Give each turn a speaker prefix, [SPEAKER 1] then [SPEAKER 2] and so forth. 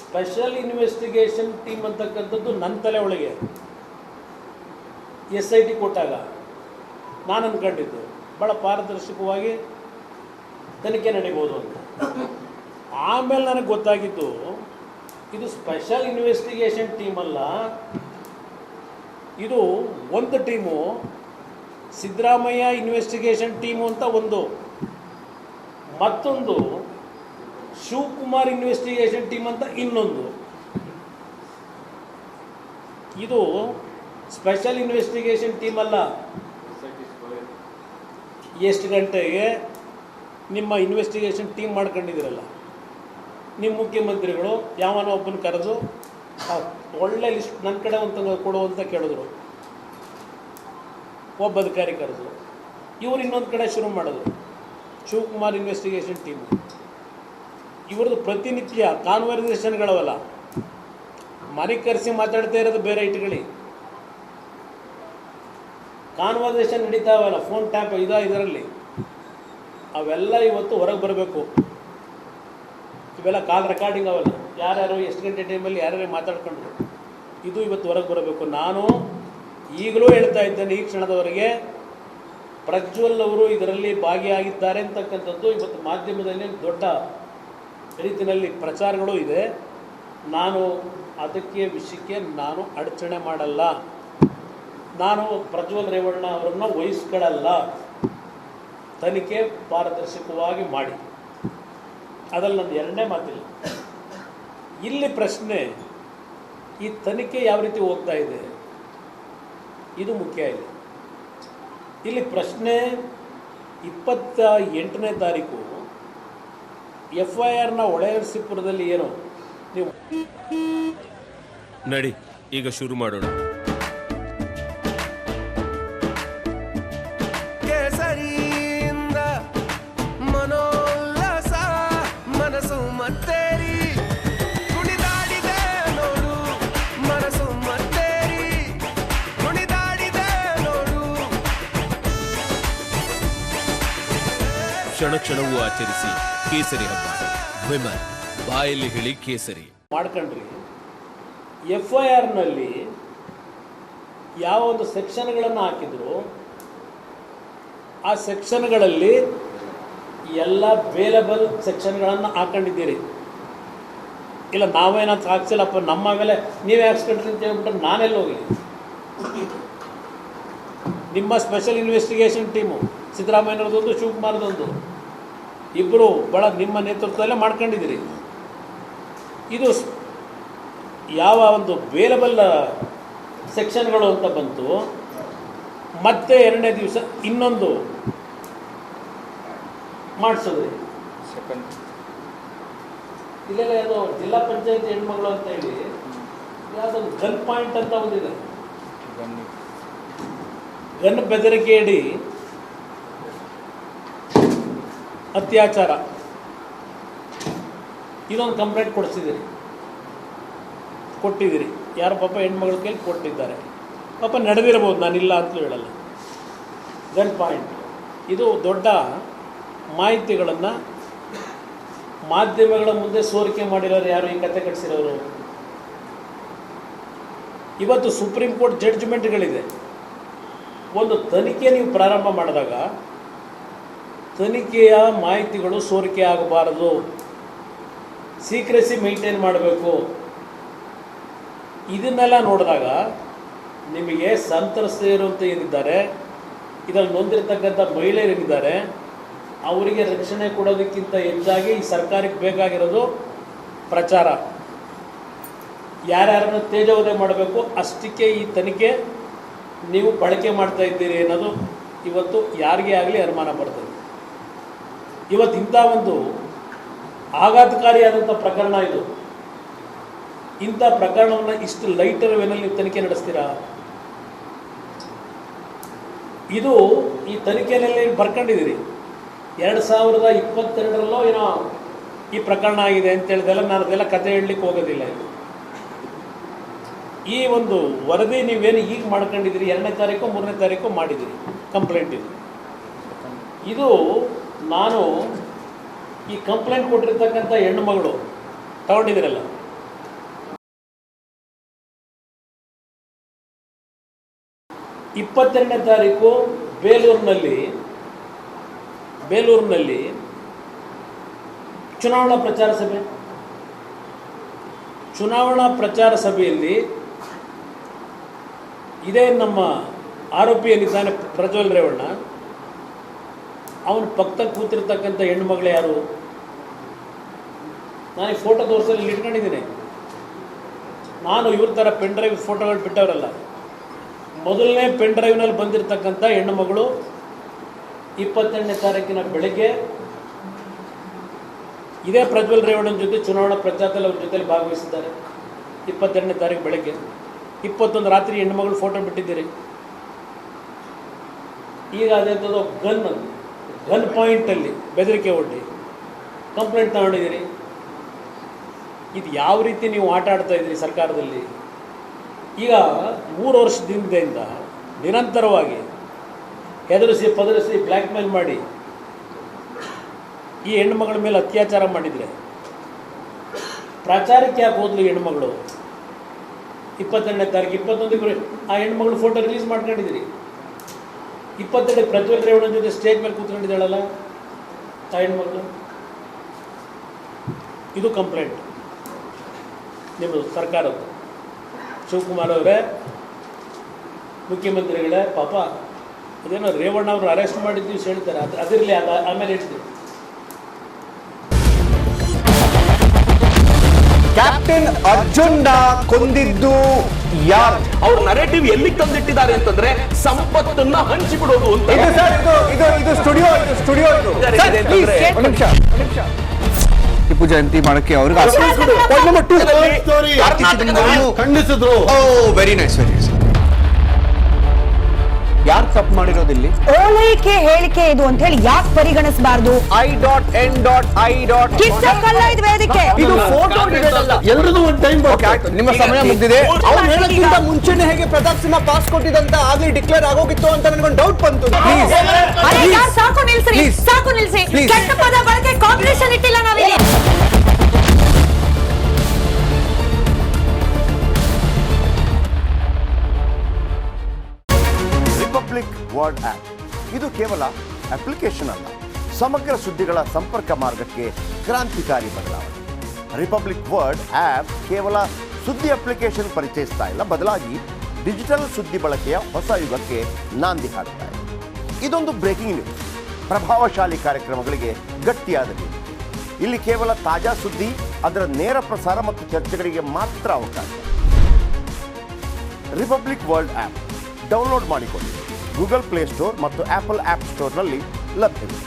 [SPEAKER 1] Special investigation team ಅಂತಕ್ಕಂಥದ್ದು ನನ್ನ ತಲೆ ಒಳಗೆ SIT ಕೊಟ್ಟಾಗ ನಾನು ಅಂದ್ಕೊಂಡಿದ್ದು ಭಾಳ ಪಾರದರ್ಶಕವಾಗಿ ತನಿಖೆ ನಡೀಬೋದು ಅಂತ. ಆಮೇಲೆ ನನಗೆ ಗೊತ್ತಾಗಿದ್ದು ಇದು ಸ್ಪೆಷಲ್ ಇನ್ವೆಸ್ಟಿಗೇಷನ್ ಟೀಮ್ ಅಲ್ಲ, ಇದು ಒಂದು ಟೀಮು ಸಿದ್ದರಾಮಯ್ಯ ಇನ್ವೆಸ್ಟಿಗೇಷನ್ ಟೀಮು ಅಂತ ಒಂದು, ಮತ್ತೊಂದು ಶಿವಕುಮಾರ್ ಇನ್ವೆಸ್ಟಿಗೇಷನ್ ಟೀಮ್ ಅಂತ ಇನ್ನೊಂದು. ಇದು ಸ್ಪೆಷಲ್ ಇನ್ವೆಸ್ಟಿಗೇಷನ್ ಟೀಮ್ ಅಲ್ಲ. ಎಷ್ಟು ಗಂಟೆಗೆ ನಿಮ್ಮ ಇನ್ವೆಸ್ಟಿಗೇಷನ್ ಟೀಮ್ ಮಾಡ್ಕೊಂಡಿದ್ದೀರಲ್ಲ, ನಿಮ್ಮ ಮುಖ್ಯಮಂತ್ರಿಗಳು ಯಾವನೋ ಒಬ್ಬನ ಕರೆದು ಒಳ್ಳೆ ಲಿಸ್ಟ್ ನನ್ನ ಕಡೆ ಒಂದು ಕೊಡು ಅಂತ ಕೇಳಿದ್ರು, ಒಬ್ಬ ಅಧಿಕಾರಿ ಕರೆದು ಇವರು ಇನ್ನೊಂದು ಕಡೆ ಶುರು ಮಾಡೋದು ಶಿವಕುಮಾರ್ ಇನ್ವೆಸ್ಟಿಗೇಷನ್ ಟೀಮು. ಇವ್ರದ್ದು ಪ್ರತಿನಿತ್ಯ ಕಾನ್ವರ್ಸೇಷನ್ಗಳವಲ್ಲ, ಮನೆ ಕರೆಸಿ ಮಾತಾಡ್ತಾ ಇರೋದು ಬೇರೆ ಇಟ್ಕೊಳ್ಳಿ, ಕಾನ್ವರ್ಸೇಷನ್ ನಡೀತಾವಲ್ಲ ಫೋನ್ ಟ್ಯಾಪ್ ಇದರಲ್ಲಿ ಅವೆಲ್ಲ ಇವತ್ತು ಹೊರಗೆ ಬರಬೇಕು. ಇವೆಲ್ಲ ಕಾಲ್ ರೆಕಾರ್ಡಿಂಗ್ ಅವಲ್ಲ, ಯಾರ್ಯಾರು ಎಷ್ಟು ಗಂಟೆ ಟೈಮಲ್ಲಿ ಯಾರ್ಯಾರು ಮಾತಾಡ್ಕೊಂಡ್ರು, ಇದು ಇವತ್ತು ಹೊರಗೆ ಬರಬೇಕು. ನಾನು ಈಗಲೂ ಹೇಳ್ತಾ ಇದ್ದೇನೆ, ಈ ಕ್ಷಣದವರೆಗೆ ಪ್ರಜ್ವಲ್ ಅವರು ಇದರಲ್ಲಿ ಭಾಗಿಯಾಗಿದ್ದಾರೆ ಅಂತಕ್ಕಂಥದ್ದು ಇವತ್ತು ಮಾಧ್ಯಮದಲ್ಲಿ ದೊಡ್ಡ ರೀತಿಯಲ್ಲಿ ಪ್ರಚಾರಗಳು ಇದೆ. ನಾನು ಅದಕ್ಕೆ ವಿಷಯಕ್ಕೆ ನಾನು ಅಡಚಣೆ ಮಾಡಲ್ಲ, ನಾನು ಪ್ರಜ್ವಲ್ ರೇವಣ್ಣ ಅವರನ್ನು ವಹಿಸ್ಕೊಳ್ಳಲ್ಲ. ತನಿಖೆ ಪಾರದರ್ಶಕವಾಗಿ ಮಾಡಿ, ಅದರಲ್ಲಿ ನನ್ನ ಎರಡನೇ ಮಾತಿಲ್ಲ. ಇಲ್ಲಿ ಪ್ರಶ್ನೆ, ಈ ತನಿಖೆ ಯಾವ ರೀತಿ ಹೋಗ್ತಾ ಇದೆ ಇದು ಮುಖ್ಯ ಇಲ್ಲ. ಇಲ್ಲಿ ಪ್ರಶ್ನೆ 28ನೇ ತಾರೀಕು FIR ಹೊಳೆನರಸೀಪುರದಲ್ಲಿ ಏನು ನೀವು
[SPEAKER 2] ನಡಿ ಈಗ ಶುರು ಮಾಡೋಣ.
[SPEAKER 3] ಕೇಸರಿಯಿಂದ ಮನೋಲ್ಲಾಸ ಮನಸ್ಸು ಮತ್ತೇರಿ ಕುಣಿದಾಡಿದೆ ನೋಡು, ಮನಸ್ಸು ಮತ್ತೇರಿ ಕುಣಿದಾಡಿದೆ ನೋಡು.
[SPEAKER 2] ಕ್ಷಣ ಕ್ಷಣವೂ ಆಚರಿಸಿ ಕೇಸರಿ ಹಬ್ಬ. ವಿಮಲ್ ಬಾಯಲ್ಲಿ ಹೇಳಿ ಕೇಸರಿ
[SPEAKER 1] ಮಾಡ್ಕೊಂಡ್ರಿ. FIRನಲ್ಲಿ ಯಾವ ಒಂದು ಸೆಕ್ಷನ್ಗಳನ್ನು ಹಾಕಿದ್ರು ಆ ಸೆಕ್ಷನ್ಗಳಲ್ಲಿ ಎಲ್ಲ ಬೇಲಬಲ್ ಸೆಕ್ಷನ್ಗಳನ್ನು ಹಾಕೊಂಡಿದ್ದೀರಿ. ಇಲ್ಲ ನಾವೇನಂತ ಹಾಕ್ಸಿಲ್ಲಪ್ಪ, ನಮ್ಮ ಮೇಲೆ ನೀವೇ ಹಾಕ್ಸ್ಕೊಂಡ್ರಿ ಅಂತ ಹೇಳ್ಬಿಟ್ರೆ ನಾನೆಲ್ಲ ಹೋಗಲಿ. ನಿಮ್ಮ ಸ್ಪೆಷಲ್ ಇನ್ವೆಸ್ಟಿಗೇಷನ್ ಟೀಮು ಸಿದ್ದರಾಮಯ್ಯನವ್ರದ್ದೊಂದು ಶಿವಕುಮಾರ್ದೊಂದು, ಇಬ್ಬರು ಭಾಳ ನಿಮ್ಮ ನೇತೃತ್ವದಲ್ಲೇ ಮಾಡ್ಕೊಂಡಿದ್ದೀರಿ. ಇದು ಯಾವ ಒಂದು ಬೇಲಬಲ್ ಸೆಕ್ಷನ್ಗಳು ಅಂತ ಬಂತು. ಮತ್ತೆ ಎರಡನೇ ದಿವಸ ಇನ್ನೊಂದು ಮಾಡಿಸಿದ್ರಿ. ಇಲ್ಲೆಲ್ಲ ಯಾವುದೋ ಜಿಲ್ಲಾ ಪಂಚಾಯತಿ ಹೆಣ್ಮಗಳು ಅಂತ ಹೇಳಿ ಯಾವುದೊಂದು ಗನ್ ಪಾಯಿಂಟ್ ಅಂತ ಒಂದಿದೆ, ಗನ್ ಬೆದರಿಕೆ ಇಡಿ ಅತ್ಯಾಚಾರ, ಇದೊಂದು ಕಂಪ್ಲೇಂಟ್ ಕೊಟ್ಟಿದ್ದೀರಿ. ಯಾರು ಪಾಪ ಹೆಣ್ಮಗಳ ಕೈಲಿ ಕೊಟ್ಟಿದ್ದಾರೆ, ಪಾಪ ನಡೆದಿರ್ಬೋದು, ನಾನಿಲ್ಲ ಅಂತಲೂ ಹೇಳಲ್ಲ. ಗನ್ ಪಾಯಿಂಟ್ ಇದು ದೊಡ್ಡ ಮಾಹಿತಿಗಳನ್ನು ಮಾಧ್ಯಮಗಳ ಮುಂದೆ ಸೋರಿಕೆ ಮಾಡಿರೋರು ಯಾರು, ಈ ಕತೆ ಕಟ್ಟಿಸಿರೋರು. ಇವತ್ತು ಸುಪ್ರೀಂ ಕೋರ್ಟ್ ಜಡ್ಜ್ಮೆಂಟ್ಗಳಿದೆ. ಒಂದು ತನಿಖೆ ನೀವು ಪ್ರಾರಂಭ ಮಾಡಿದಾಗ ತನಿಖೆಯ ಮಾಹಿತಿಗಳು ಸೋರಿಕೆ ಆಗಬಾರದು, ಸೀಕ್ರೆಸಿ ಮೇಂಟೈನ್ ಮಾಡಬೇಕು. ಇದನ್ನೆಲ್ಲ ನೋಡಿದಾಗ ನಿಮಗೆ ಸಂತ್ರಸ್ತೆಯರು ಏನಿದ್ದಾರೆ, ಇದರಲ್ಲಿ ನೊಂದಿರ್ತಕ್ಕಂಥ ಮಹಿಳೆಯರಿದ್ದಾರೆ, ಅವರಿಗೆ ರಕ್ಷಣೆ ಕೊಡೋದಕ್ಕಿಂತ ಹೆಚ್ಚಾಗಿ ಈ ಸರ್ಕಾರಕ್ಕೆ ಬೇಕಾಗಿರೋದು ಪ್ರಚಾರ. ಯಾರ್ಯಾರನ್ನು ತೇಜೋವಧೆ ಮಾಡಬೇಕು ಅಷ್ಟಕ್ಕೆ ಈ ತನಿಖೆ ನೀವು ಬಳಕೆ ಮಾಡ್ತಾ ಇದ್ದೀರಿ ಅನ್ನೋದು ಇವತ್ತು ಯಾರಿಗೇ ಆಗಲಿ ಅನುಮಾನ ಬರ್ತದೆ. ಇವತ್ತು ಇಂಥ ಒಂದು ಆಘಾತಕಾರಿಯಾದಂಥ ಪ್ರಕರಣ ಇದು. ಇಂಥ ಪ್ರಕರಣವನ್ನು ಇಷ್ಟು ಲೈಟರ್ ವೇನಲ್ಲಿ ನೀವು ತನಿಖೆ ನಡೆಸ್ತೀರಾ? ಇದು ಈ ತನಿಖೆಯಲ್ಲಿ ಬರ್ಕೊಂಡಿದ್ದೀರಿ. 2022ರಲ್ಲೋ ಏನೋ ಈ ಪ್ರಕರಣ ಆಗಿದೆ ಅಂತ ಹೇಳಿದೆಲ್ಲ ನಾನು ಅದೆಲ್ಲ ಕತೆ ಹೇಳಲಿಕ್ಕೆ ಹೋಗೋದಿಲ್ಲ. ಈ ಒಂದು ವರದಿ ನೀವೇನು ಈಗ ಮಾಡ್ಕೊಂಡಿದ್ದೀರಿ, 2ನೇ ತಾರೀಕು 3ನೇ ತಾರೀಕು ಮಾಡಿದ್ದೀರಿ ಕಂಪ್ಲೇಂಟ್. ಇದು ನಾನು ಈ ಕಂಪ್ಲೇಂಟ್ ಕೊಟ್ಟಿರ್ತಕ್ಕಂಥ ಹೆಣ್ಣು ಮಗಳು ತಗೊಂಡಿದ್ದೀರಲ್ಲ, 22ನೇ ತಾರೀಕು ಬೇಲೂರಿನಲ್ಲಿ ಚುನಾವಣಾ ಪ್ರಚಾರ ಸಭೆಯಲ್ಲಿ ಇದೇ ನಮ್ಮ ಆರೋಪಿ ಏನಿದ್ದಾನೆ ಪ್ರಜ್ವಲ್ ರೇವಣ್ಣ, ಅವನ ಪಕ್ಕದಲ್ಲಿ ಕೂತಿರ್ತಕ್ಕಂಥ ಹೆಣ್ಣುಮಗಳು ಯಾರು? ನಾನು ಈ ಫೋಟೋ ತೋರಿಸಲು ಇಲ್ಲಿ ಇಟ್ಕೊಂಡಿದ್ದೀನಿ. ನಾನು ಇವ್ರ ಥರ ಪೆನ್ ಡ್ರೈವ್ ಫೋಟೋಗಳು ಬಿಟ್ಟವರಲ್ಲ. ಮೊದಲನೇ ಪೆನ್ ಡ್ರೈವ್ನಲ್ಲಿ ಬಂದಿರತಕ್ಕಂಥ ಹೆಣ್ಣುಮಗಳು 22ನೇ ತಾರೀಕಿನ ಬೆಳಗ್ಗೆ ಇದೇ ಪ್ರಜ್ವಲ್ ರೇವಣ್ಣನ ಜೊತೆ ಚುನಾವಣಾ ಪ್ರಚಾರದಲ್ಲಿ ಅವ್ರ ಜೊತೆಲಿ ಭಾಗವಹಿಸಿದ್ದಾರೆ. 22ನೇ ತಾರೀಕು ಬೆಳಗ್ಗೆ, 21 ರಾತ್ರಿ ಹೆಣ್ಣುಮಗಳು ಫೋಟೋ ಬಿಟ್ಟಿದ್ದೀರಿ. ಈಗ ಅದೇಂಥದ್ದು ಗನ್ ಪಾಯಿಂಟಲ್ಲಿ ಬೆದರಿಕೆ ಒಡ್ಡಿ ಕಂಪ್ಲೇಂಟ್ ತಗೊಂಡಿದ್ದೀರಿ. ಇದು ಯಾವ ರೀತಿ ನೀವು ಆಟ ಆಡ್ತಾ ಇದ್ದೀರಿ ಸರ್ಕಾರದಲ್ಲಿ? ಈಗ 3 ವರ್ಷದಿಂದ ನಿರಂತರವಾಗಿ ಹೆದರಿಸಿ ಪದರಿಸಿ ಬ್ಲ್ಯಾಕ್ ಮೇಲ್ ಮಾಡಿ ಈ ಹೆಣ್ಣುಮಗಳ ಮೇಲೆ ಅತ್ಯಾಚಾರ ಮಾಡಿದರೆ ಪ್ರಚಾರಕ್ಕೆ ಯಾಕೆ ಹೋದ್ಲು ಹೆಣ್ಣುಮಗಳು? 22ನೇ ತಾರೀಕು 21 ಆ ಹೆಣ್ಮಗಳು ಫೋಟೋ ರಿಲೀಸ್ ಮಾಡ್ಕೊಂಡಿದ್ದೀರಿ. 22 ಪ್ರಜ್ವಲ್ ರೇವಣ್ಣನ ಜೊತೆ ಸ್ಟೇಜ್ ಮೇಲೆ ಕೂತ್ಕೊಂಡಿದ್ದಾಳಲ್ಲ ಆ ಹೆಣ್ಮಗಳು. ಇದು ಕಂಪ್ಲೇಂಟ್ ನಿಮ್ಮದು ಸರ್ಕಾರದ್ದು. ಶಿವಕುಮಾರ್ ಅವರೇ, ಮುಖ್ಯಮಂತ್ರಿಗಳೇ, ಪಾಪ ಅದೇನೋ ರೇವಣ್ಣ ಅವರು ಅರೆಸ್ಟ್ ಮಾಡಿದ್ದೀವಿ ಹೇಳ್ತಾರೆ, ಅದಿರಲಿ, ಆಮೇಲೆ ಹೇಳ್ತೀವಿ.
[SPEAKER 4] ಕ್ಯಾಪ್ಟನ್ ಅರ್ಜುನ್ನ ಕೊಂದಿದ್ದು ಯಾರು?
[SPEAKER 5] ಅವ್ರ ನರೇಟಿವ್ ಎಲ್ಲಿ ತಂದಿಟ್ಟಿದ್ದಾರೆ ಅಂತಂದ್ರೆ ಸಂಪತ್ತನ್ನ ಹಂಚಿಬಿಡೋದು ಅಂತ.
[SPEAKER 4] ಇದು ಸ್ಟುಡಿಯೋ ಟಿಪ್ಪು ಜಯಂತಿ ಮಾಡಕ್ಕೆ ಅವ್ರಿಗೆ
[SPEAKER 5] ಖಂಡಿಸಿದ್ರು.
[SPEAKER 4] Very nice. ಯಾರು ತಪ್ಪು ಮಾಡಿರೋದಿಲ್ಲಿ?
[SPEAKER 6] ಓಲೈಕೆ ಹೇಳಿಕೆ ಇದು ಅಂತ ಹೇಳಿ ಯಾಕೆ ಪರಿಗಣಿಸಬಾರದು? ಕಿಚ್ಚಕ್ಕಲ್ಲ ಇದು ವೇದಿಕೆ.
[SPEAKER 4] ಇದು ಫೋಟೋ
[SPEAKER 5] ಎಲ್ರಿಗೂ ಒಂದು ಟೈಮ್
[SPEAKER 4] ನಿಮ್ಮ ಸಮಯ ಮುಗಿದಿದೆ. ಅವ್ರು ಹೇಳಕ್ಕಿಂತ ಮುಂಚೆನೆ ಹೇಗೆ ಪ್ರತಾಪ್ ಸಿಂಹ ಪಾಸ್ ಕೊಟ್ಟಿದಂತ ಆಗ್ಲಿ ಡಿಕ್ಲೇರ್ ಆಗೋಗಿತ್ತು ಅಂತ ನನಗೊಂದು ಡೌಟ್ ಬಂತು.
[SPEAKER 6] ಸಾಕು ನಿಲ್ಸಿ. ಕೆಟ್ಟ ಪದ ಬಳಕೆ ಕಾಂಪಿಟೇಷನ್ ಇಟ್ಟಿಲ್ಲ ನಾವಿಲ್ಲಿ.
[SPEAKER 7] ರಿಪಬ್ಲಿಕ್ ವರ್ಡ್ ಆಪ್ ಇದು ಕೇವಲ ಅಪ್ಲಿಕೇಶನ್ ಅಲ್ಲ, ಸಮಗ್ರ ಸುದ್ದಿಗಳ ಸಂಪರ್ಕ ಮಾರ್ಗಕ್ಕೆ ಕ್ರಾಂತಿಕಾರಿ ಬದಲಾವಣೆ. ರಿಪಬ್ಲಿಕ್ ವರ್ಡ್ ಆಪ್ ಕೇವಲ ಸುದ್ದಿ ಅಪ್ಲಿಕೇಶನ್ ಪರಿಚಯಿಸ್ತಾ ಇಲ್ಲ, ಬದಲಾಗಿ ಡಿಜಿಟಲ್ ಸುದ್ದಿ ಬಳಕೆಯ ಹೊಸ ಯುಗಕ್ಕೆ ನಾಂದಿ ಹಾಡ್ತಾ ಇದೆ. ಇದೊಂದು ಬ್ರೇಕಿಂಗ್ ನ್ಯೂಸ್, ಪ್ರಭಾವಶಾಲಿ ಕಾರ್ಯಕ್ರಮಗಳಿಗೆ ಗಟ್ಟಿಯಾದ ವೇದಿಕೆ. ಇಲ್ಲಿ ಕೇವಲ ತಾಜಾ ಸುದ್ದಿ, ಅದರ ನೇರ ಪ್ರಸಾರ ಮತ್ತು ಚರ್ಚೆಗಳಿಗೆ ಮಾತ್ರ ಅವಕಾಶ. ರಿಪಬ್ಲಿಕ್ ವರ್ಲ್ಡ್ ಆಪ್ ಡೌನ್ಲೋಡ್ ಮಾಡಿಕೊಳ್ಳಿ. ಗೂಗಲ್ ಪ್ಲೇ ಸ್ಟೋರ್ ಮತ್ತು ಆಪಲ್ ಆಪ್ ಸ್ಟೋರ್ನಲ್ಲಿ ಲಭ್ಯವಿದೆ.